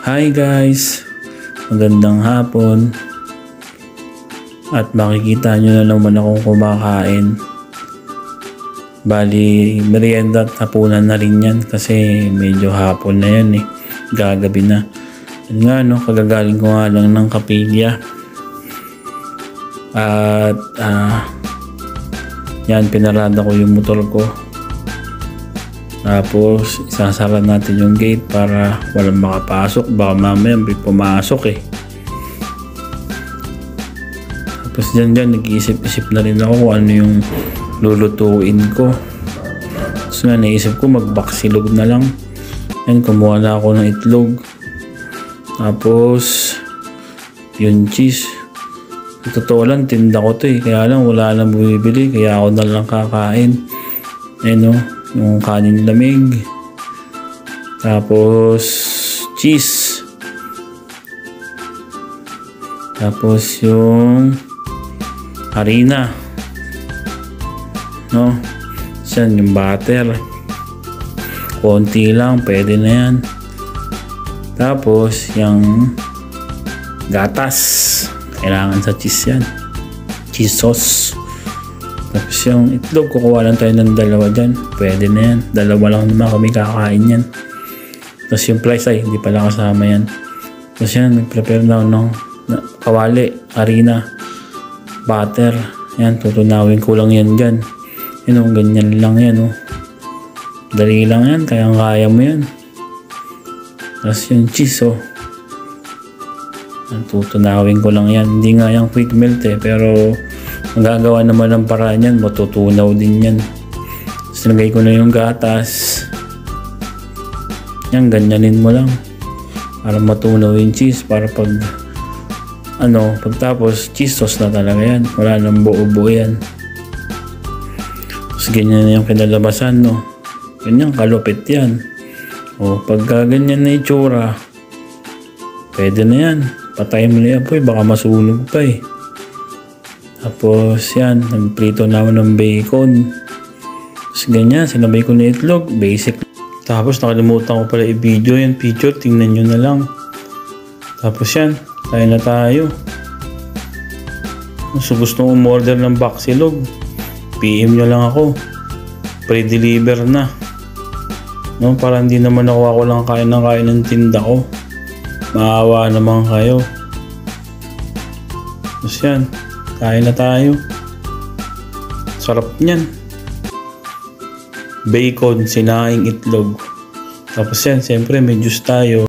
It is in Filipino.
Hi guys, magandang hapon. At makikita nyo na naman akong kumakain. Bali, merienda at hapunan na rin yan kasi medyo hapon na yan gagabi na. Yan nga no, kagagaling ko nga lang ng kapilya. At yan, pinarada ko yung motor ko. Tapos isasara natin yung gate para walang makapasok, baka mamaya may pumasok Tapos dyan nag-iisip-isip na rin ako kung ano yung lulutuin ko. Tapos nga naisip ko magbaksilog na lang. Yan, kumuha na ako ng itlog. Tapos yung cheese, totoo lang tinda ko to kaya lang wala nang bumibili kaya ako na lang kakain. Yung kanin lamig, tapos cheese, tapos yung harina, yan yung butter, konti lang pwede na yan. Tapos yung gatas, kailangan sa cheese yan, cheese sauce. Tapos yung itlog, kukuha lang tayo ng dalawa dyan. Pwede na yan. Dalawa lang naman kami kakain yan. Tapos yung flies ay hindi pala kasama yan. Tapos yan, nag-prepare na ako ng kawali, harina, butter. Yan, tutunawin ko lang yan dyan. Ganyan lang yan. Dali lang yan, kaya mo yan. Tapos yung cheese tutunawin ko lang yan. Hindi nga yung quick melt pero magagawa naman ng paraan yan, matutunaw din yan. Sinagay ko na yung gatas. Yan, ganyanin mo lang para matunaw yung cheese, para pagtapos cheese sauce na talaga yan, wala nang buo-buo yan. Tapos ganyan na yung kinalabasan, ganyan kalupit yan. Pagka ganyan na itsura, pwede na yan. Patayin mo na yan baka masunog pa Tapos yan, nagprito na ako ng bacon. Tapos ganyan, sinabay ko na itlog, basic. Tapos nakalimutan ko pala i-video yan, picture, tingnan nyo na lang. Tapos yan, kain na tayo. So gusto kong umorder ng baksilog, PM nyo lang ako, pre-deliver na. Para hindi naman ako lang kain ng tinda ko. Maawa naman kayo. Tapos yan, kain na tayo. Sarap niyan. Bacon, sinaing itlog. Tapos yan, siyempre may juice tayo.